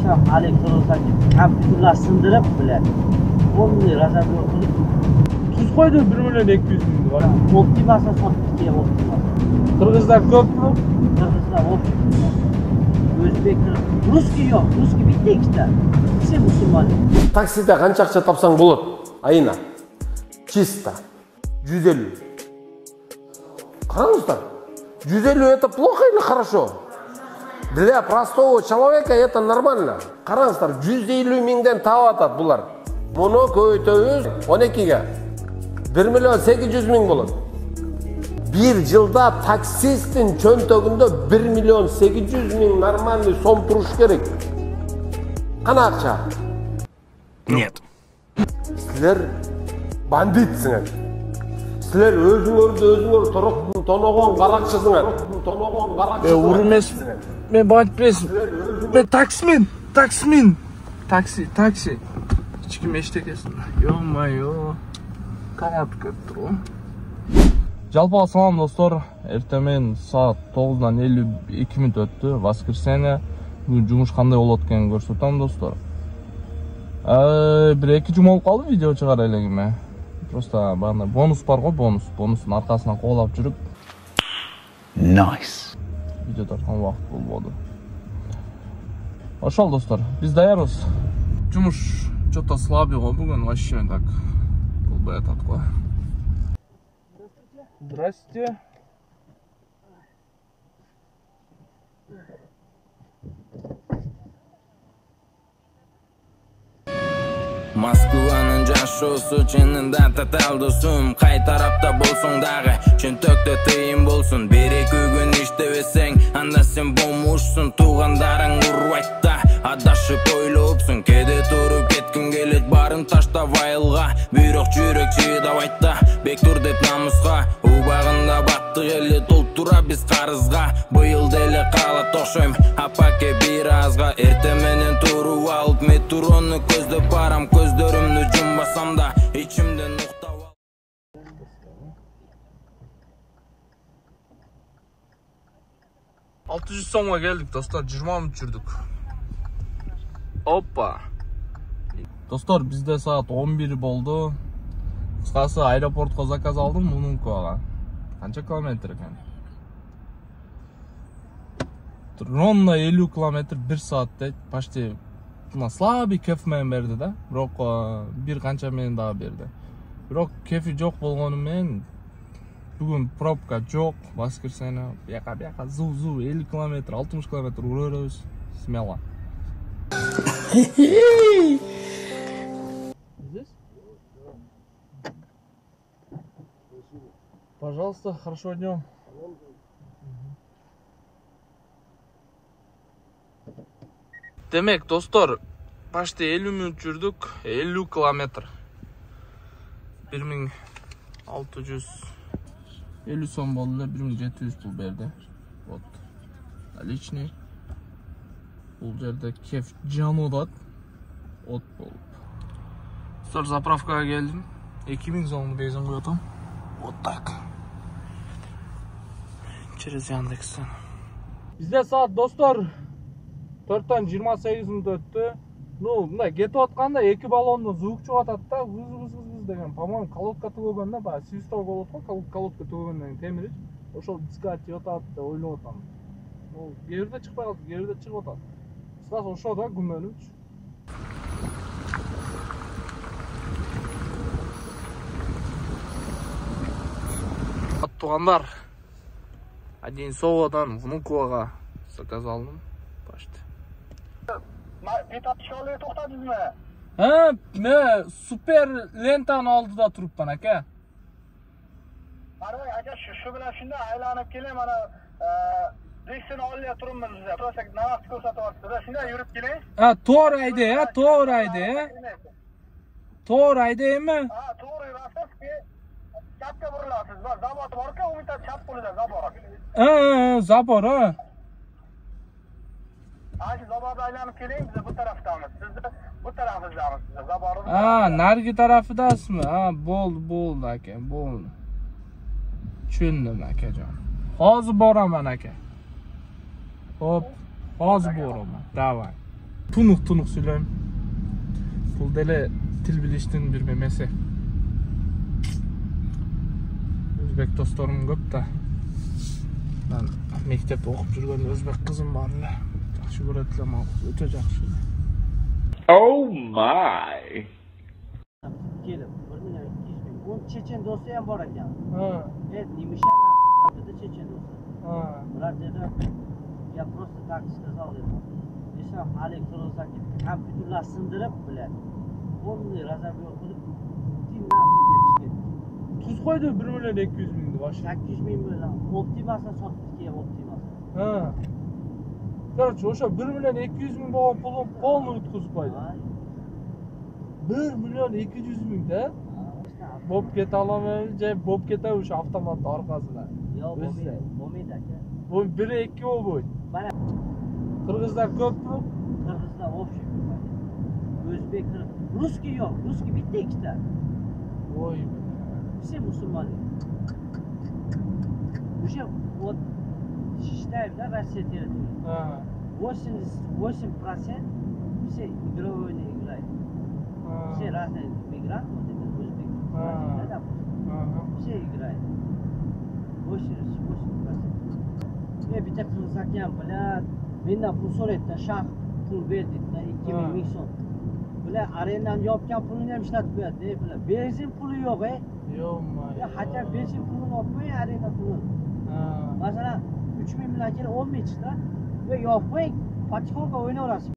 Aşağı elektrosak kompüterler sındırıp bile 10 milyon razabıyor kılıp tuz koydu 1 milyon 200 bin var. Optimasa sotıp diye optimasa. Kırgızlar köp mü? Kırgızlar optimasa. Özbekler, Ruski yok. Ruski bitti işte. İkisi Müslüman. Takside qancha ақша тапсаң болады айына? Чисто. 150. Қараңыздар. 150 это плохо или хорошо? Для простого человека это нормально. Қараңыздар, 150 мыңдан тауып атат бұлар. Мұны көйтөбүз 12-ге. 1 миллион 800 мың болады. Bir жылда таксистин чөнтөгүндө 1 миллион 800 мың нормальный сом туруш керек. Қана ақша? Нет. Силер бандитсиңер. Силер өзүңөр тоногон каракчысыңар. Урмес. Мен бандит. Мен таксимин. Такси. Hiç kim eştekесин. Ё-моё. Камап кетти го. Жалпы салам достор. Эртемен саат 9-дан 52 мүнөт өттү. Воскресенье. Бүгүн жумуш кандай болот экенин көрсөтөм достор. Bir iki жума болуп калды видео чыгара элегиме. Просто бана бонус бар го, бонустун аркасынан коолап жүрүп. Nice. Видео тарткан убакыт болбоду. Ошол достор, биз даярбыз. Жумуш что-то слабый го бүгүн, вообще так болбой атат го. Здрасте. Moskvanın жашоосу чынында татал досум, кай тарапта болсоң дагы чөнтөктө тыйын болсун. Бир эки күн иштебесең, анда сен бомушсун. Туугандарың урбайт да, адашып ойлопсуң. Кеде туруп кетким келет, барын таштап айылга. Бирок жүрөк чыдабайт да, бек тур деп намуска. Убагында баттык эле толтура биз карызга. Быйыл деле калат окшойм, апаке бир азга. Эрте менен туруп алып метрону көздөп барам. Gözlerimni cumbasam da içimde nokta var. 600 so'mga geldik dostlar, 20 minut yürüdük. Hoppa. Dostlar bizde saat 11 boldu. Kıskası aeroportga zakaz aldım bunun koga. Kança kilometr ekan? Ровно 50 kilometr 1 saatte почти слабый кеф менен берди да. Бирок бир канча менен дагы берди. Бирок кефи жок болгону менен бүгүн пробка жок. Воскресенье бияка зу 50 километр, 60 километр урабыз. Смело. Здесь? Пожалуйста, хорошего дня. Demek dostlar, başta 50 minut yürüdük, 50 kilometre. 1650 son boldu, 1700 pul berdi. Вот. Отличный. Бул жерде кеф жануdat. От болуп. Достар, заправкага келдим. 2000 сомду бензин коётам. Вот так. Через Яндекстен. Бизде саат достар 4'ten 28 minut öttü. Ну, мындай кетип атканда эки баллондон звук чыгып атат да, выз деген. По-моему, колодка төгөгөндө баягы свисток болот го, колодка төгөгөндөн темирич. Ошол дискат жеп атат деп ойлоп атам. Ну, кээ бирде чыкпай калды, кээ бирде чыгып атат. Кыскасы ошо да күмөнүч. Тугандар. Один Совадан Внуковага заказ алдым. Почти. Petatçalı'ya toktadınız mı? Ha, ne süper lentani aldıda turuppan aka. Arabay aka şu bilan shunda aylanib keling, mana direksiyani olib turibmiz biz. Prosak navaqt ko'rsatyapsiz. Shunda yurib keling. Ha, to'g'ri ayda, ha, to'g'ri ayda, ha. To'g'ri aydaymi? Ha, to'g'ri yurasiz ki chapga burilasiz. Va zabor bor-ku, umidda chap qo'lida zabor. Ha, zabor, ha. Hadi zaborda aylanib keling, biz bu tarafdamiz. Siz bu tarafingizdamiz. Zaborimiz. Ha, narigi tarafidasizmi? Ha, bo'ldi aka, bo'ldi. Tushundim akajon. Hozir boraman aka. Hop, hozir boraman. Davay. Tunuq söyleyeyim. Bul dele til biliştin bir memesi. Özbek dostlarım köp da. Ben mektep okup жүрген özbek kızım var ya. Жақсы көрөтүлөм ал. Өтө жақсы. Oh my. Kelip 1.200.000. Onun Çeçen dostu ham bor ekan. Ha. Nimisha naqd deyapti Çeçen dostu. Ha. Ular dedi, ya просто так сказал dedi. Desam elektrozaket kompyuterlar sindirib bilan. Полный разобрёл qilib tim naqd deb chiqdi. Tuz koydu 1.200.000'di başı. 800.000 bilan Optimas'a sotdik ya Optimas. Ha. Короче, o'sha 1.200.000 bo'lgan pulni polni o'tkazib qo'ydi. 1.200.000 da bo'lib keta olmaymiz, bo'lib ketadi o'sha avtomat orqasida. Yo, bo'lmaydi aka. Bu 1-2 bo'ldi. Mana Qirg'izlar ko'pmi? Qirg'izlar общий bo'lmaydi. O'zbek, Ruskiy yo'q, Ruskiy bitta ikkita. Voy. Все musulmonlar. O'sha вот считаем, да, Россия территория. Ha. 88% все игровые не играют. Все разные мигранты, вот это узбек, да, допустим, все играют. 88%. Я bitta qilsak ham, bilan mendan pul so'raydi, shah pul berdi, 2000 ming so'm. Bular arendani yopgan pulini ham ishlatib qo'yadi, bular benzin puli yo'q, Yo'qmi? Ya hatto benzin pulini olib qo'ying, arenda pulini. Masalan 3000 bilan kelib 10 ming chiqdi. Ve yopmang, patixonka o'ynaverasiz.